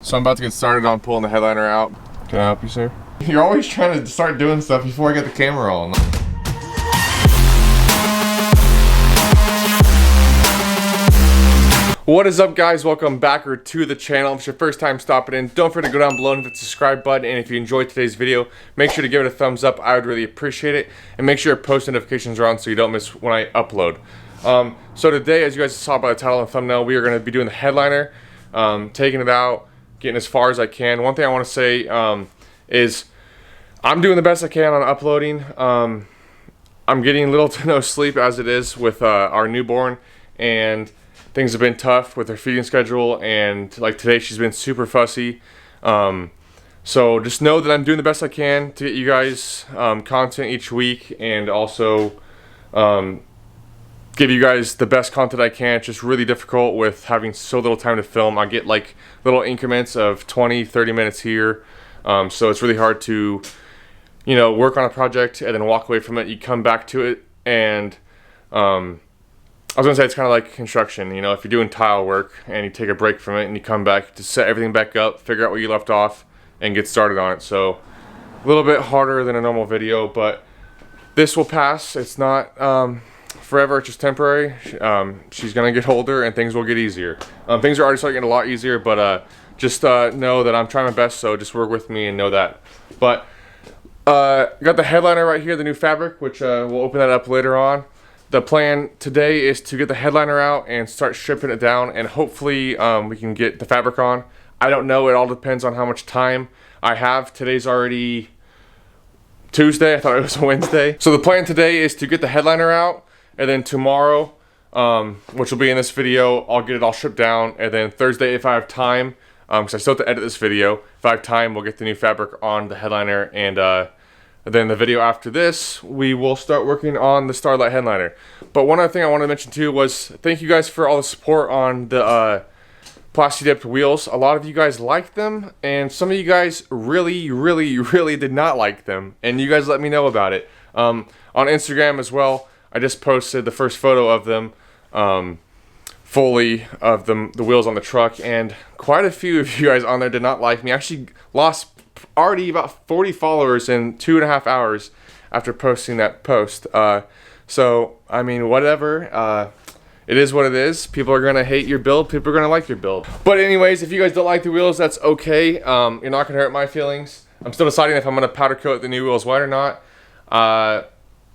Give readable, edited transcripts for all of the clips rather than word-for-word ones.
So I'm about to get started on pulling the headliner out. Can I help you, sir? You're always trying to start doing stuff before I get the camera on. What is up, guys? Welcome back to the channel. If it's your first time stopping in, don't forget to go down below and hit the subscribe button. And if you enjoyed today's video, make sure to give it a thumbs up. I would really appreciate it. And make sure your post notifications are on so you don't miss when I upload. So today, as you guys saw by the title and thumbnail, we are going to be doing the headliner, taking it out, getting as far as I can. One thing I want to say is I'm doing the best I can on uploading. I'm getting little to no sleep as it is with our newborn, and things have been tough with her feeding schedule, and like today she's been super fussy. So just know that I'm doing the best I can to get you guys content each week, and also give you guys the best content I can. It's just really difficult with having so little time to film. I get like little increments of 20-30 minutes here, so it's really hard to, you know, work on a project and then walk away from it. You come back to it, and I was gonna say it's kind of like construction. You know, if you're doing tile work and you take a break from it and you come back to set everything back up, figure out where you left off, and get started on it. So a little bit harder than a normal video, but this will pass. It's not forever, it's just temporary. She's gonna get older and things will get easier. Things are already starting to get a lot easier, but just know that I'm trying my best, so just work with me and know that. But got the headliner right here, the new fabric, which we'll open that up later on. The plan today is to get the headliner out and start stripping it down, and hopefully we can get the fabric on. I don't know, it all depends on how much time I have. Today's already Tuesday, I thought it was Wednesday. So the plan today is to get the headliner out, and then tomorrow, which will be in this video, I'll get it all stripped down. And then Thursday, if I have time, because I still have to edit this video, if I have time, we'll get the new fabric on the headliner. And then the video after this, we will start working on the Starlight headliner. But one other thing I wanted to mention too was thank you guys for all the support on the plasti dipped wheels. A lot of you guys liked them, and some of you guys really did not like them. And you guys let me know about it. On Instagram as well, I just posted the first photo of them, fully of the wheels on the truck, and quite a few of you guys on there did not like me. I actually lost already about 40 followers in 2.5 hours after posting that post. So I mean, whatever. It is what it is. People are gonna hate your build. People are gonna like your build. But anyways, if you guys don't like the wheels, that's okay. You're not gonna hurt my feelings. I'm still deciding if I'm gonna powder coat the new wheels white or not.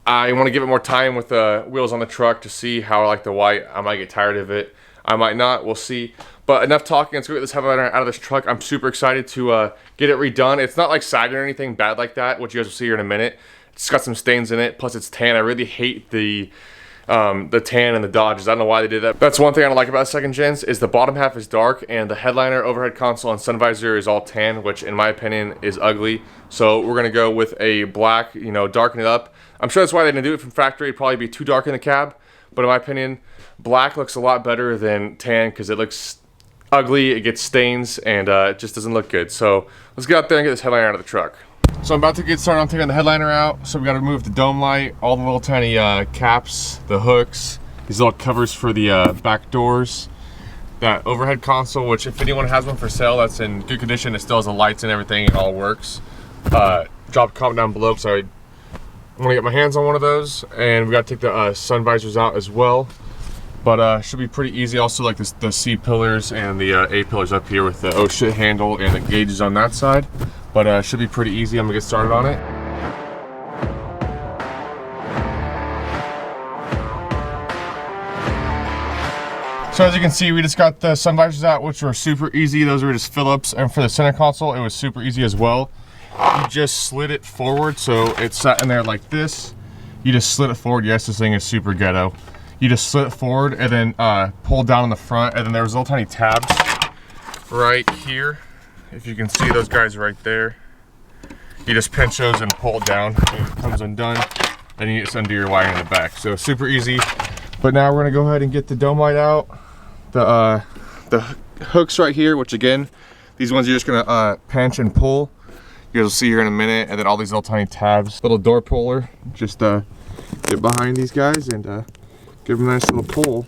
I want to give it more time with the wheels on the truck to see how I like the white. I might get tired of it. I might not. We'll see. But enough talking. Let's go get this headliner out of this truck. I'm super excited to get it redone. It's not like sagging or anything bad like that, which you guys will see here in a minute. It's got some stains in it. Plus it's tan. I really hate the tan and the Dodges. I don't know why they did that. That's one thing I don't like about second gens is the bottom half is dark and the headliner, overhead console, and sun visor is all tan, which in my opinion is ugly. So we're gonna go with a black, you know, darken it up. I'm sure that's why they didn't do it from factory. It'd probably be too dark in the cab, but in my opinion, black looks a lot better than tan because it looks ugly, it gets stains, and it just doesn't look good. So let's get out there and get this headliner out of the truck. So I'm about to get started on taking the headliner out. So we got to remove the dome light, all the little tiny caps, the hooks, these little covers for the back doors, that overhead console, which if anyone has one for sale that's in good condition, it still has the lights and everything, it all works. Drop a comment down below because I want to get my hands on one of those. And we got to take the sun visors out as well. But should be pretty easy. Also like the C pillars and the A pillars up here with the oh shit handle and the gauges on that side. But should be pretty easy. I'm gonna get started on it. So as you can see, we just got the sun visors out, which were super easy. Those were just Phillips, and for the center console, it was super easy as well. You just slid it forward, so it sat in there like this. You just slid it forward. Yes, this thing is super ghetto. You just slid it forward and then pulled down in the front, and then there was little tiny tabs right here. If you can see those guys right there. You just pinch those and pull it down, and it comes undone. Then you just undo your wiring in the back. So super easy. But now we're gonna go ahead and get the dome light out. The hooks right here, which again, these ones you're just gonna pinch and pull. You guys will see here in a minute, and then all these little tiny tabs, little door puller. Just get behind these guys and give them a nice little pull.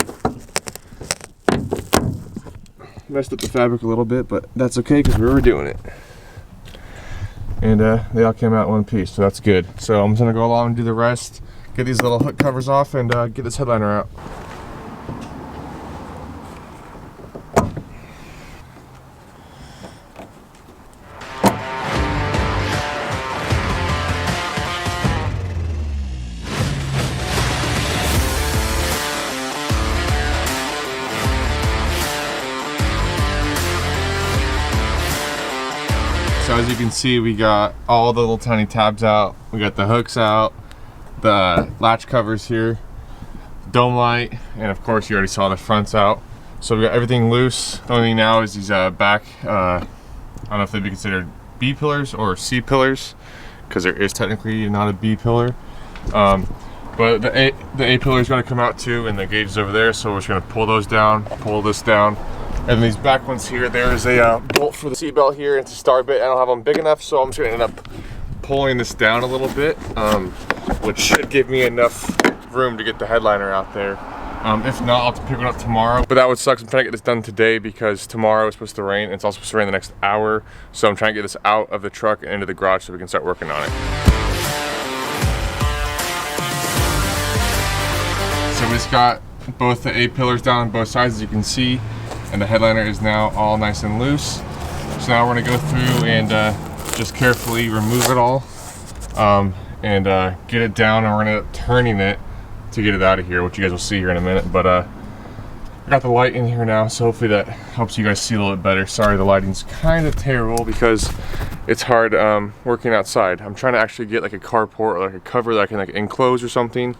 messed up the fabric a little bit, but that's okay because we were doing it. And they all came out in one piece, so that's good. So I'm just gonna go along and do the rest, get these little hook covers off, and get this headliner out. So as you can see, we got all the little tiny tabs out. We got the hooks out, the latch covers here, dome light, and of course you already saw the fronts out. So we got everything loose. The only thing now is these back, I don't know if they'd be considered B pillars or C pillars, because there is technically not a B pillar. But the A pillar is going to come out too, and the gauge is over there, so we're just going to pull those down, pull this down. And these back ones here, there is a bolt for the seatbelt here. It's a star bit. I don't have them big enough, so I'm just gonna end up pulling this down a little bit, which should give me enough room to get the headliner out there. If not, I'll have to pick it up tomorrow. But that would suck. I'm trying to get this done today because tomorrow is supposed to rain, and it's also supposed to rain the next hour. So I'm trying to get this out of the truck and into the garage so we can start working on it. So we just got both the A pillars down on both sides, as you can see. And the headliner is now all nice and loose. So now we're gonna go through and just carefully remove it all and get it down, and we're gonna end up turning it to get it out of here, which you guys will see here in a minute. But I got the light in here now, so hopefully that helps you guys see a little bit better. Sorry, the lighting's kind of terrible because it's hard working outside. I'm trying to actually get like a carport or like a cover that I can like enclose or something,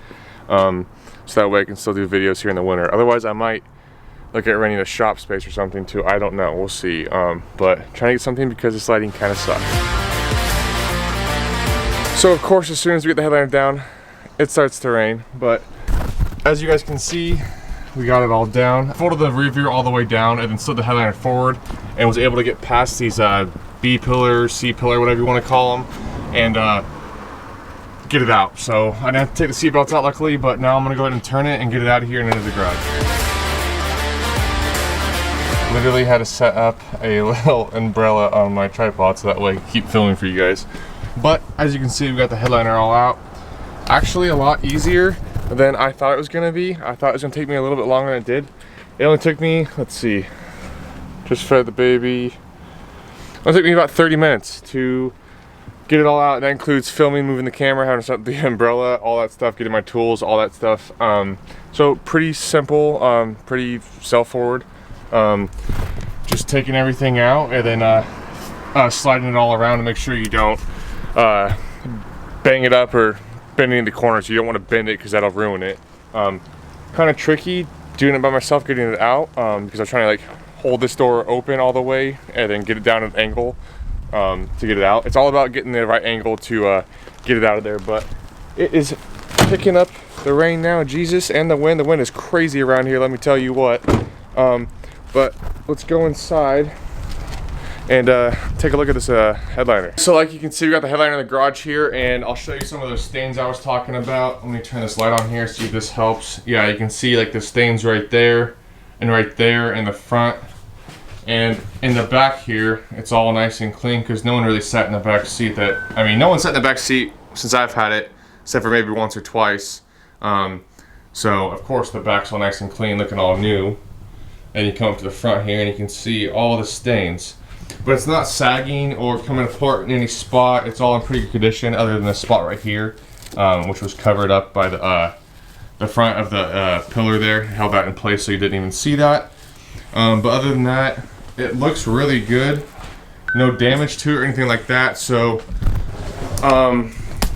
so that way I can still do videos here in the winter. Otherwise I might look at renting a shop space or something too. I don't know, we'll see. But trying to get something because this lighting kind of sucks. So of course, as soon as we get the headliner down, it starts to rain. But as you guys can see, we got it all down. Folded the rear view all the way down and then slid the headliner forward and was able to get past these B pillar, C pillar, whatever you want to call them, and get it out. So I didn't have to take the seatbelts out luckily, but now I'm gonna go ahead and turn it and get it out of here and into the garage. Literally had to set up a little umbrella on my tripod so that way I can keep filming for you guys. But as you can see, we got the headliner all out. Actually a lot easier than I thought it was gonna be. I thought it was gonna take me a little bit longer than it did. It only took me, let's see, just fed the baby. It only took me about 30 minutes to get it all out. That includes filming, moving the camera, having to set up the umbrella, all that stuff, getting my tools, all that stuff. So pretty simple, pretty self-forward. Just taking everything out and then sliding it all around to make sure you don't bang it up or bend it in the corners. You don't want to bend it because that'll ruin it. Kind of tricky doing it by myself, getting it out, because I'm trying to like hold this door open all the way and then get it down at an angle to get it out. It's all about getting the right angle to get it out of there. But it is picking up the rain now, Jesus, and the wind. The wind is crazy around here, let me tell you what. But let's go inside and take a look at this headliner. So like you can see, we got the headliner in the garage here, and I'll show you some of those stains I was talking about. Let me turn this light on here, see if this helps. Yeah, you can see like the stains right there and right there in the front. And in the back here, it's all nice and clean because no one really sat in the back seat no one sat in the back seat since I've had it, except for maybe once or twice. So of course the back's all nice and clean, looking all new. And you come up to the front here and you can see all the stains. But it's not sagging or coming apart in any spot. It's all in pretty good condition other than this spot right here, which was covered up by the front of the pillar there. Held that in place so you didn't even see that. But other than that, it looks really good. No damage to it or anything like that. So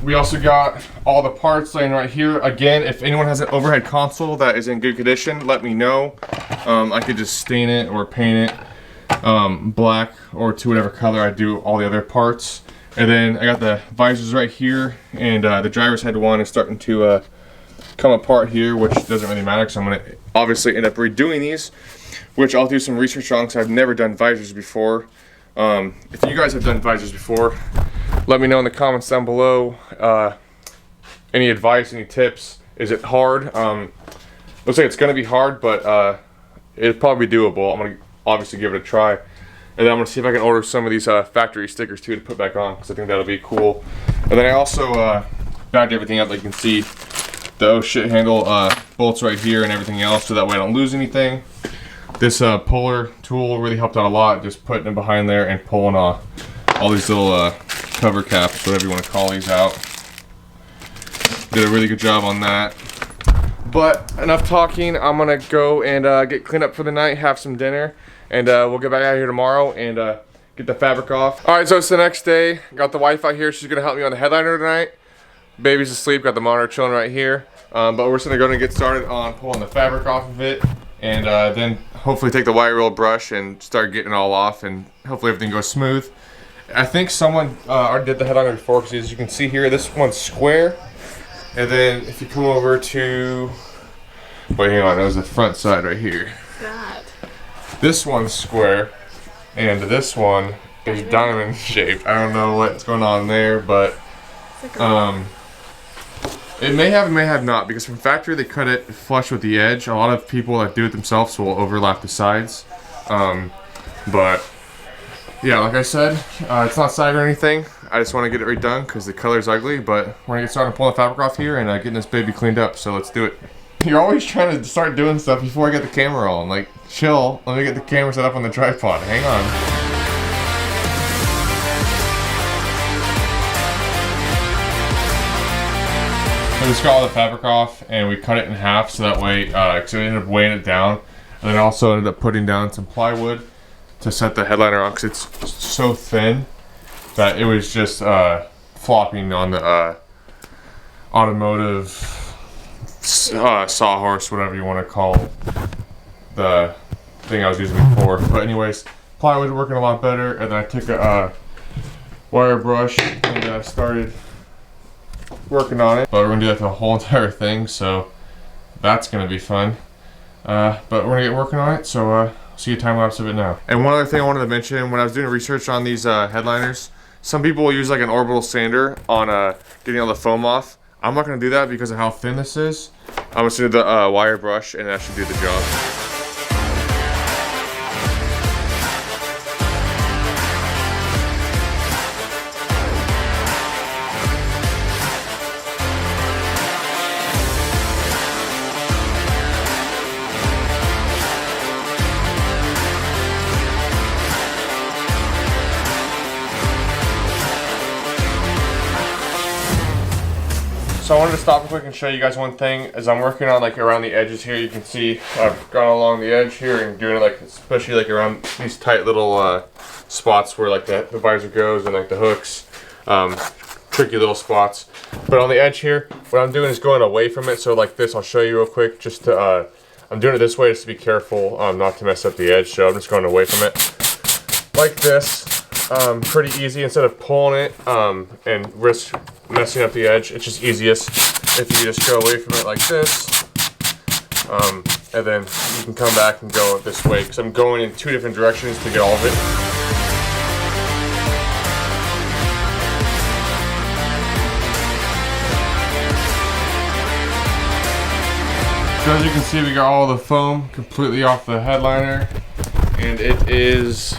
we also got all the parts laying right here. Again, if anyone has an overhead console that is in good condition, let me know. I could just stain it or paint it black or to whatever color I do all the other parts. And then I got the visors right here, and the driver's head one is starting to come apart here, which doesn't really matter because I'm going to obviously end up redoing these, which I'll do some research on because I've never done visors before. If you guys have done visors before, let me know in the comments down below. Any advice, any tips? Is it hard? Looks like it's going to be hard, but it'll probably be doable. I'm going to obviously give it a try. And then I'm gonna see if I can order some of these factory stickers too to put back on, because I think that'll be cool. And then I also bagged everything up. Like you can see the oh shit handle bolts right here and everything else, so that way I don't lose anything. This puller tool really helped out a lot, just putting it behind there and pulling off all these little cover caps, whatever you want to call these, out. Did a really good job on that. But enough talking, I'm gonna go and get cleaned up for the night, have some dinner, and we'll get back out here tomorrow and get the fabric off. All right, so it's the next day. Got the wife out here. She's gonna help me on the headliner tonight. Baby's asleep. Got the monitor chilling right here. But we're just gonna go and get started on pulling the fabric off of it, and then hopefully take the wire wheel brush and start getting it all off, and hopefully everything goes smooth. I think someone already did the headliner before, because as you can see here, this one's square. And then if you come over to, wait, hang on, that was the front side right here. God. This one's square, and this one is diamond shaped. I don't know what's going on there, but it may have not, because from factory they cut it flush with the edge. A lot of people that do it themselves will overlap the sides. But yeah, like I said, it's not sag or anything. I just want to get it redone because the color's ugly, but we're gonna get started pulling the fabric off here and getting this baby cleaned up, so let's do it. You're always trying to start doing stuff before I get the camera on. Like, chill, let me get the camera set up on the tripod. Hang on. I just got all the fabric off and we cut it in half so that way, because we ended up weighing it down, and then also ended up putting down some plywood to set the headliner on, because it's so thin that it was just flopping on the automotive sawhorse, whatever you want to call the thing I was using before. But anyways, plywood working a lot better, and then I took a wire brush and started working on it. But we're gonna do that to the whole entire thing, so that's gonna be fun. But we're gonna get working on it, so see a time lapse of it now. And one other thing I wanted to mention, when I was doing research on these headliners, some people will use like an orbital sander on getting all the foam off. I'm not going to do that because of how thin this is. I'm just going to do the wire brush, and that should do the job. So I wanted to stop real quick and show you guys one thing. As I'm working on like around the edges here, you can see I've gone along the edge here and doing it like, especially like around these tight little spots where like the visor goes and like the hooks, tricky little spots. But on the edge here, what I'm doing is going away from it. So like this, I'll show you real quick. Just to, I'm doing it this way just to be careful not to mess up the edge. So I'm just going away from it like this. Pretty easy. Instead of pulling it and risk messing up the edge, it's just easiest if you just go away from it like this, and then you can come back and go this way, because I'm going in two different directions to get all of it. So as you can see, we got all the foam completely off the headliner, and it is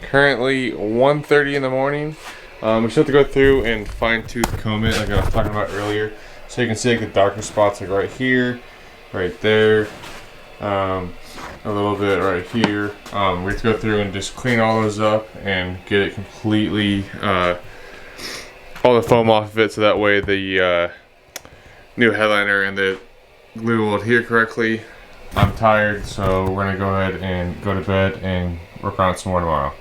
currently 1:30 in the morning. We still have to go through and fine tooth comb it like I was talking about earlier. So you can see like the darker spots like right here, right there, a little bit right here. We have to go through and just clean all those up and get it completely, all the foam off of it, so that way the new headliner and the glue will adhere correctly. I'm tired, so we're gonna go ahead and go to bed and work on it some more tomorrow.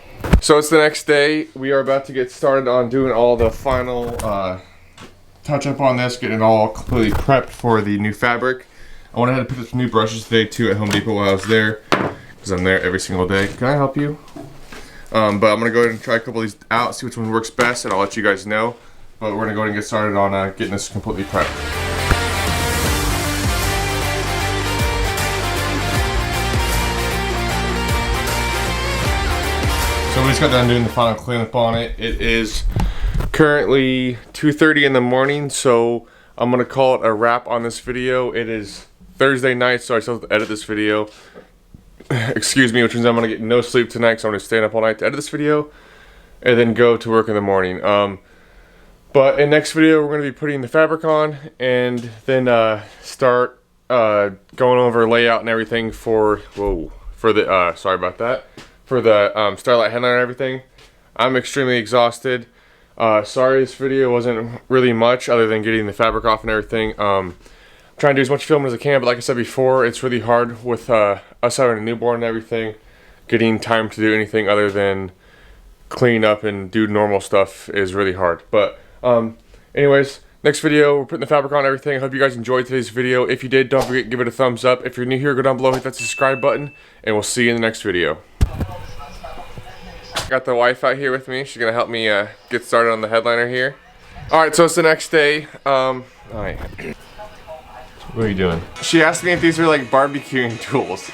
So it's the next day. We are about to get started on doing all the final touch up on this, getting it all completely prepped for the new fabric. I went ahead and picked up some new brushes today too at Home Depot while I was there, because I'm there every single day. Can I help you? But I'm gonna go ahead and try a couple of these out, see which one works best, and I'll let you guys know. But we're gonna go ahead and get started on getting this completely prepped. So we just got done doing the final cleanup on it. It is currently 2:30 in the morning, so I'm gonna call it a wrap on this video. It is Thursday night, so I still have to edit this video. excuse me, which means I'm gonna get no sleep tonight because I'm gonna stay up all night to edit this video and then go to work in the morning. But in next video, we're gonna be putting the fabric on and then start going over layout and everything for the sorry about that, for the Starlight headline and everything. I'm extremely exhausted. Sorry this video wasn't really much other than getting the fabric off and everything. Trying to do as much filming as I can, but like I said before, it's really hard with us having a newborn and everything. Getting time to do anything other than clean up and do normal stuff is really hard. But anyways, next video, we're putting the fabric on and everything. I hope you guys enjoyed today's video. If you did, don't forget to give it a thumbs up. If you're new here, go down below, hit that subscribe button, and we'll see you in the next video. Got the wife out here with me. She's gonna help me get started on the headliner here. Alright, so it's the next day. Alright. What are you doing? She asked me if these are like barbecuing tools.